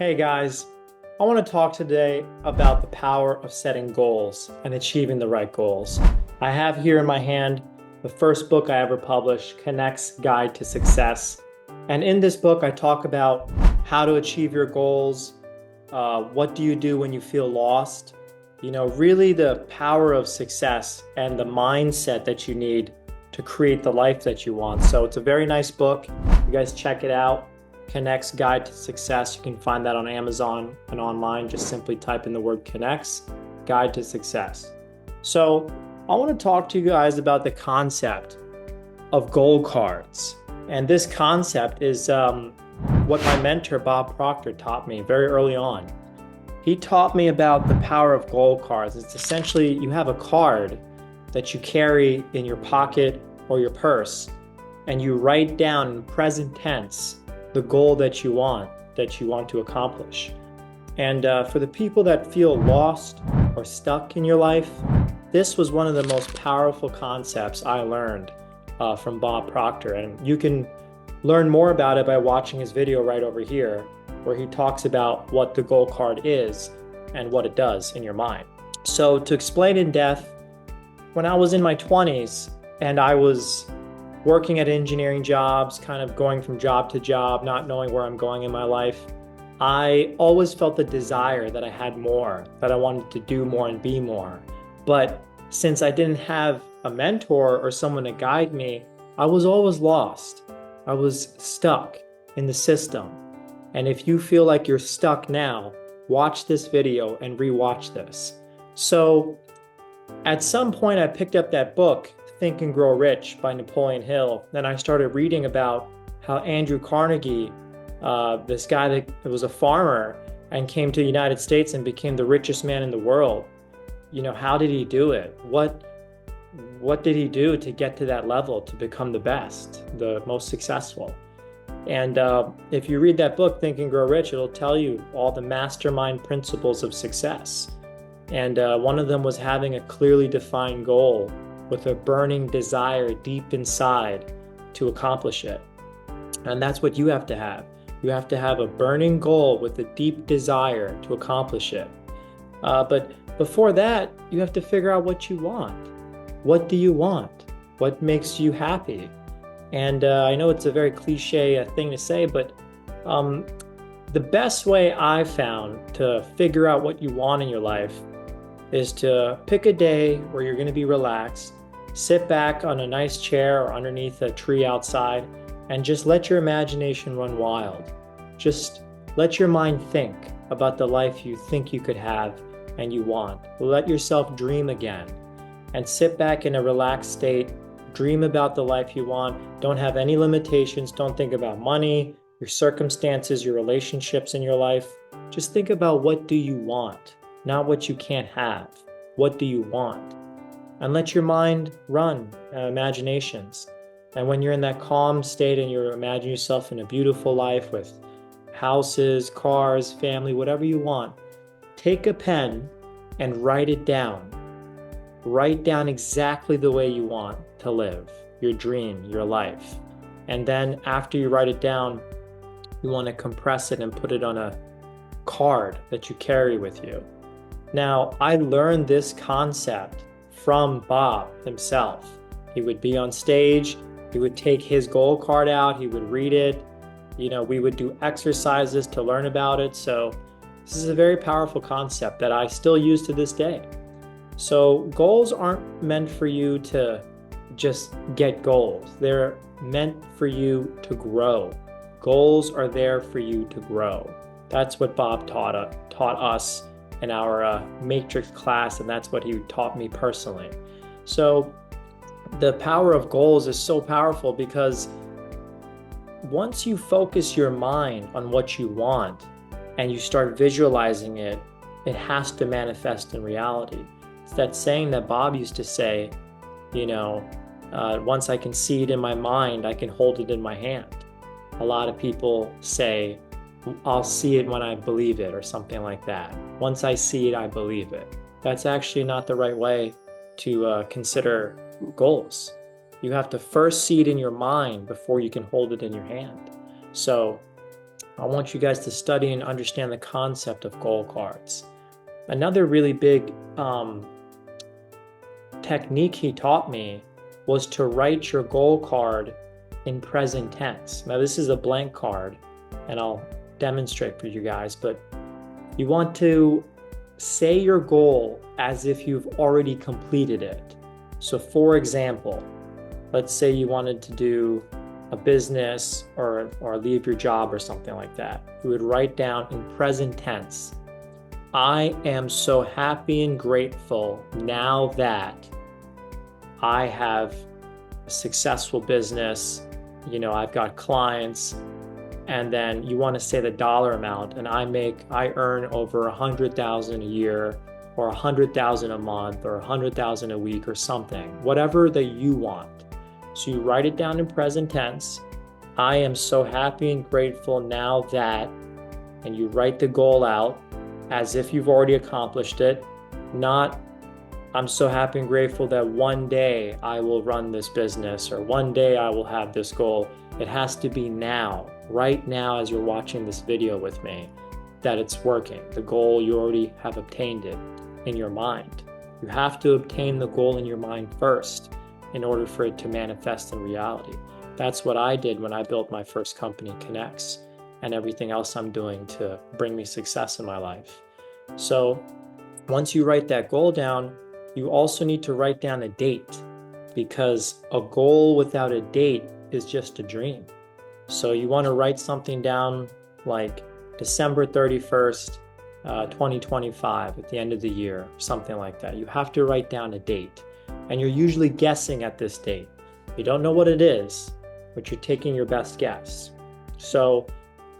Hey guys, I want to talk today about the power of setting goals and achieving the right goals. I have here in my hand the first book I ever published, Connect's Guide to Success. And in this book, I talk about how to achieve your goals, what do you do when you feel lost, really the power of success and the mindset that you need to create the life that you want. So it's a very nice book. You guys check it out. Connect's Guide to Success. You can find that on Amazon and online. Just simply type in the word Connect's Guide to Success. So I want to talk to you guys about the concept of goal cards. And this concept is what my mentor, Bob Proctor, taught me very early on. He taught me about the power of goal cards. It's essentially you have a card that you carry in your pocket or your purse, and you write down in present tense the goal that you want to accomplish. And for the people that feel lost or stuck in your life, this was one of the most powerful concepts I learned from Bob Proctor. And you can learn more about it by watching his video right over here, where he talks about what the goal card is and what it does in your mind. So to explain in depth, when I was in my 20s and I was working at engineering jobs, kind of going from job to job, not knowing where I'm going in my life, I always felt the desire that I had more, that I wanted to do more and be more. But since I didn't have a mentor or someone to guide me, I was always lost. I was stuck in the system. And if you feel like you're stuck now, watch this video and rewatch this. So at some point I picked up that book, Think and Grow Rich by Napoleon Hill. Then I started reading about how Andrew Carnegie, this guy that was a farmer and came to the United States and became the richest man in the world. How did he do it? What did he do to get to that level, to become the best, the most successful? And if you read that book, Think and Grow Rich, it'll tell you all the mastermind principles of success. And one of them was having a clearly defined goal with a burning desire deep inside to accomplish it. And that's what you have to have. You have to have a burning goal with a deep desire to accomplish it. But before that, you have to figure out what you want. What do you want? What makes you happy? And I know it's a very cliche thing to say, but the best way I've found to figure out what you want in your life is to pick a day where you're going to be relaxed, sit back on a nice chair or underneath a tree outside, and just let your imagination run wild. Just let your mind think about the life you think you could have and you want. Let yourself dream again and sit back in a relaxed state. Dream about the life you want. Don't have any limitations. Don't think about money, your circumstances, your relationships in your life. Just think about what do you want, not what you can't have. What do you want? And let your mind run imaginations. And when you're in that calm state and you're imagining yourself in a beautiful life with houses, cars, family, whatever you want, take a pen and write it down. Write down exactly the way you want to live, your dream, your life. And then after you write it down, you want to compress it and put it on a card that you carry with you. Now, I learned this concept from Bob himself. He would be on stage, he would take his goal card out, he would read it. We would do exercises to learn about it. So this is a very powerful concept that I still use to this day. So goals aren't meant for you to just get goals. They're meant for you to grow. Goals are there for you to grow. That's what Bob taught us in our matrix class, and that's what he taught me personally. So the power of goals is so powerful because once you focus your mind on what you want and you start visualizing it, it has to manifest in reality. It's that saying that Bob used to say, once I can see it in my mind, I can hold it in my hand. A lot of people say, I'll see it when I believe it, or something like that. Once I see it, I believe it. That's actually not the right way to consider goals. You have to first see it in your mind before you can hold it in your hand. So I want you guys to study and understand the concept of goal cards. Another really big technique he taught me was to write your goal card in present tense. Now, this is a blank card, and I'll demonstrate for you guys, but you want to say your goal as if you've already completed it. So, for example, let's say you wanted to do a business or leave your job or something like that. You would write down in present tense, I am so happy and grateful now that I have a successful business, I've got clients, and then you want to say the dollar amount, and I earn over 100,000 a year or 100,000 a month or 100,000 a week or something, whatever that you want. So you write it down in present tense. I am so happy and grateful now that, and you write the goal out as if you've already accomplished it, not I'm so happy and grateful that one day I will run this business or one day I will have this goal. It has to be now, right now as you're watching this video with me, that it's working. The goal, you already have obtained it in your mind. You have to obtain the goal in your mind first in order for it to manifest in reality. That's what I did when I built my first company, Connects, and everything else I'm doing to bring me success in my life. So once you write that goal down, you also need to write down a date, because a goal without a date is just a dream. So you want to write something down like December 31st, 2025 at the end of the year, something like that. You have to write down a date, and you're usually guessing at this date. You don't know what it is, but you're taking your best guess. So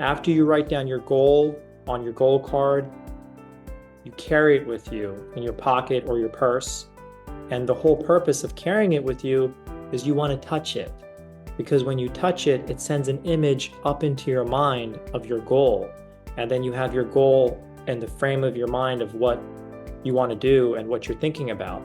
after you write down your goal on your goal card, you carry it with you in your pocket or your purse. And the whole purpose of carrying it with you is you want to touch it. Because when you touch it, it sends an image up into your mind of your goal. And then you have your goal in the frame of your mind of what you want to do and what you're thinking about.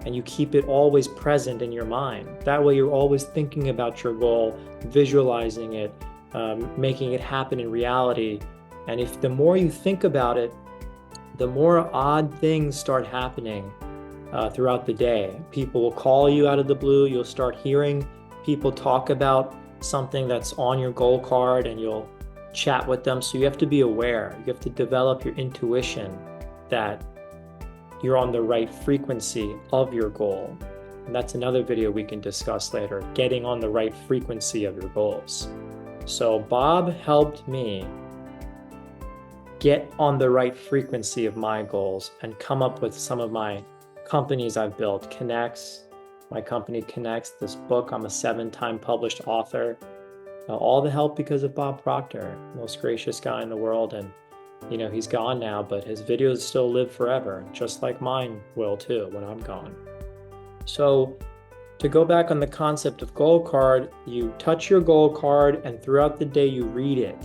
And you keep it always present in your mind. That way you're always thinking about your goal, visualizing it, making it happen in reality. And if the more you think about it, the more odd things start happening throughout the day. People will call you out of the blue. You'll start hearing people talk about something that's on your goal card, and you'll chat with them. So you have to be aware. You have to develop your intuition that you're on the right frequency of your goal. And that's another video we can discuss later, getting on the right frequency of your goals. So Bob helped me get on the right frequency of my goals and come up with some of my companies I've built. Connects, my company Connects, this book, I'm a 7-time published author. All the help because of Bob Proctor, most gracious guy in the world. And he's gone now, but his videos still live forever, just like mine will too when I'm gone. So to go back on the concept of goal card, you touch your goal card, and throughout the day you read it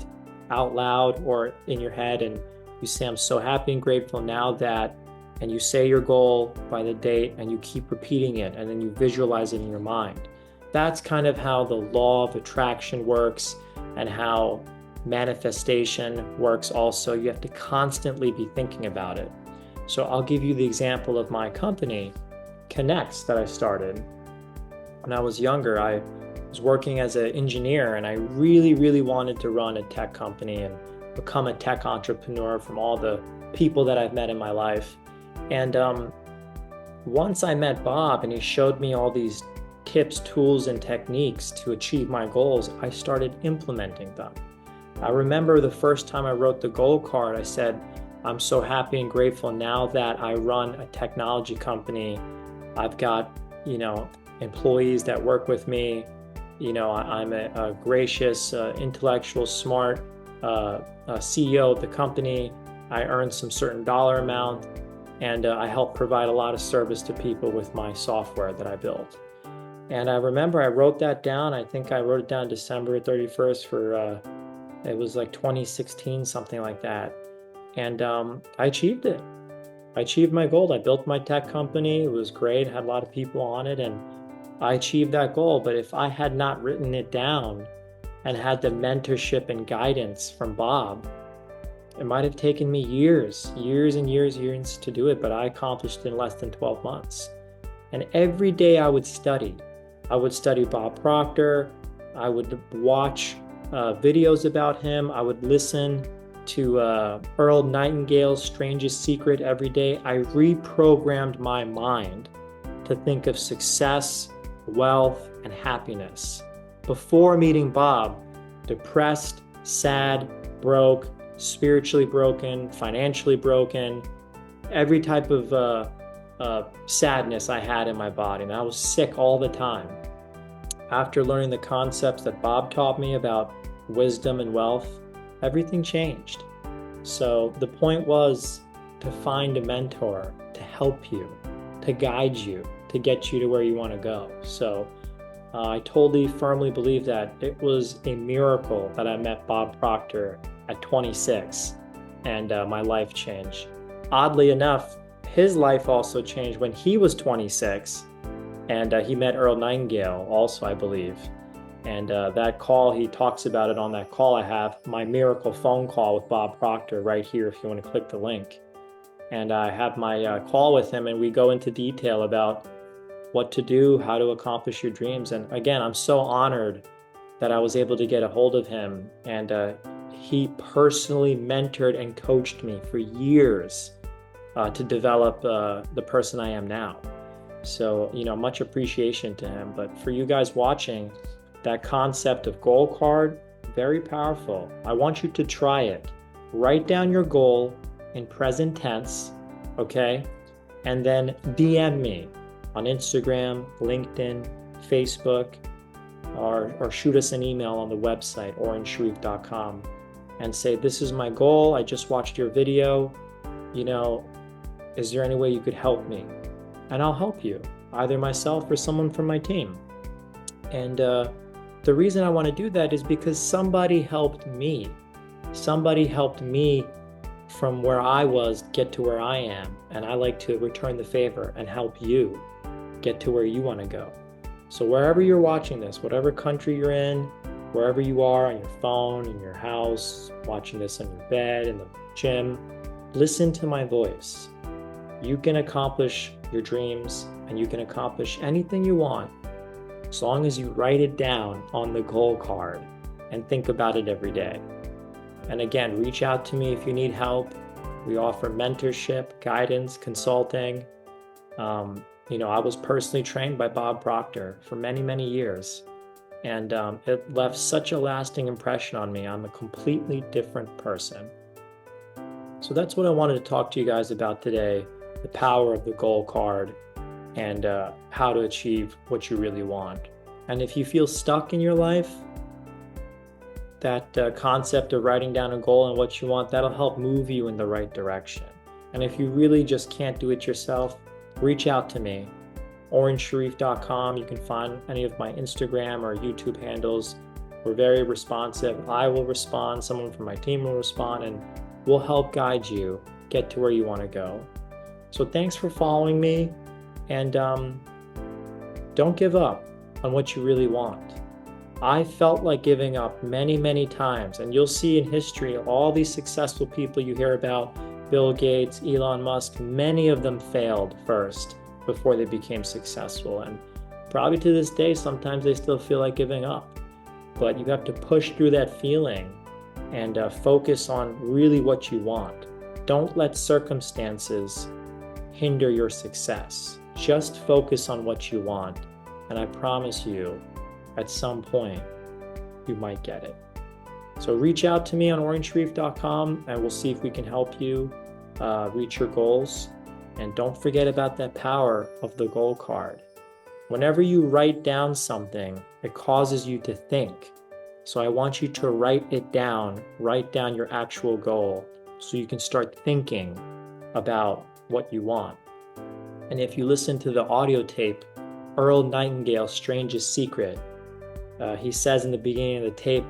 out loud or in your head, and you say, I'm so happy and grateful now that, and you say your goal by the date, and you keep repeating it, and then you visualize it in your mind. That's kind of how the law of attraction works, and how manifestation works also. You have to constantly be thinking about it. So I'll give you the example of my company, Connects, that I started. When I was younger, I was working as an engineer, and I really, really wanted to run a tech company and become a tech entrepreneur from all the people that I've met in my life. And once I met Bob and he showed me all these tips, tools, and techniques to achieve my goals, I started implementing them. I remember the first time I wrote the goal card, I said, I'm so happy and grateful now that I run a technology company. I've got, employees that work with me. I'm a gracious, intellectual, smart CEO of the company. I earn some certain dollar amount, and I help provide a lot of service to people with my software that I built. And I remember I wrote that down. I think I wrote it down December 31st for, it was like 2016, something like that. And I achieved it. I achieved my goal. I built my tech company. It was great. Had a lot of people on it, and I achieved that goal. But if I had not written it down, and had the mentorship and guidance from Bob, it might have taken me years to do it, but I accomplished it in less than 12 months. And every day I would study. I would study Bob Proctor. I would watch videos about him. I would listen to Earl Nightingale's Strangest Secret every day. I reprogrammed my mind to think of success, wealth, and happiness. Before meeting Bob, depressed, sad, broke, spiritually broken, financially broken, every type of sadness I had in my body, and I was sick all the time. After learning the concepts that Bob taught me about wisdom and wealth, everything changed. So the point was to find a mentor to help you, to guide you, to get you to where you want to go. So I totally firmly believe that it was a miracle that I met Bob Proctor at 26 and my life changed. Oddly enough, his life also changed when he was 26 and he met Earl Nightingale also, I believe. And that call, he talks about it on that call. I have my miracle phone call with Bob Proctor right here if you want to click the link. And I have my call with him and we go into detail about what to do, how to accomplish your dreams. And again, I'm so honored that I was able to get a hold of him. And he personally mentored and coached me for years to develop the person I am now. So, much appreciation to him. But for you guys watching, that concept of goal card, very powerful. I want you to try it. Write down your goal in present tense, okay? And then DM me on Instagram, LinkedIn, Facebook, or shoot us an email on the website, orensharif.com, and say, this is my goal. I just watched your video. Is there any way you could help me? And I'll help you, either myself or someone from my team. And the reason I want to do that is because somebody helped me. Somebody helped me from where I was get to where I am. And I like to return the favor and help you get to where you want to go. So wherever you're watching this, whatever country you're in, wherever you are, on your phone, in your house, watching this on your bed, in the gym, listen to my voice. You can accomplish your dreams and you can accomplish anything you want as long as you write it down on the goal card and think about it every day. And again, reach out to me if you need help. We offer mentorship, guidance, consulting. I was personally trained by Bob Proctor for many, many years. And it left such a lasting impression on me. I'm a completely different person. So that's what I wanted to talk to you guys about today, the power of the goal card and how to achieve what you really want. And if you feel stuck in your life, that concept of writing down a goal and what you want, that'll help move you in the right direction. And if you really just can't do it yourself, reach out to me, orensharif.com. You can find any of my Instagram or YouTube handles. We're very responsive. I will respond, someone from my team will respond, and we'll help guide you get to where you want to go. So thanks for following me, and don't give up on what you really want. I felt like giving up many, many times, and you'll see in history all these successful people you hear about, Bill Gates, Elon Musk, many of them failed first before they became successful. And probably to this day, sometimes they still feel like giving up. But you have to push through that feeling and focus on really what you want. Don't let circumstances hinder your success. Just focus on what you want. And I promise you, at some point, you might get it. So reach out to me on orensharif.com and we'll see if we can help you reach your goals. And don't forget about that power of the goal card. Whenever you write down something, it causes you to think. So I want you to write down your actual goal so you can start thinking about what you want. And if you listen to the audio tape, Earl Nightingale's Strangest Secret, he says in the beginning of the tape,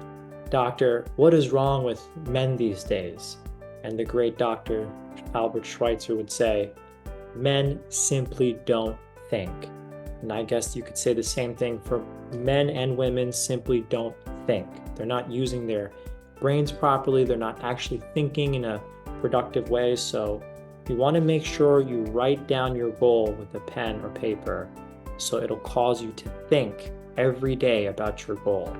"Doctor, what is wrong with men these days?" And the great Dr. Albert Schweitzer would say, "Men simply don't think." And I guess you could say the same thing for men and women simply don't think. They're not using their brains properly. They're not actually thinking in a productive way. So you want to make sure you write down your goal with a pen or paper, so it'll cause you to think every day about your goal.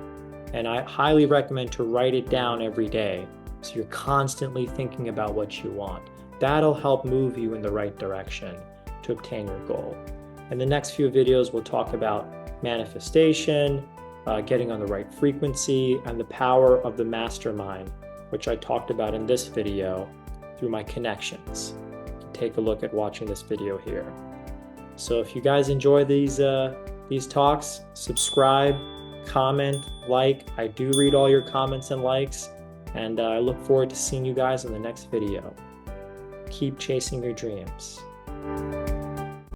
And I highly recommend to write it down every day, so you're constantly thinking about what you want. That'll help move you in the right direction to obtain your goal. In the next few videos, we'll talk about manifestation, getting on the right frequency, and the power of the mastermind, which I talked about in this video through my connections. Take a look at watching this video here. So if you guys enjoy these talks, subscribe, comment, like. I do read all your comments and likes, and I look forward to seeing you guys in the next video. Keep chasing your dreams.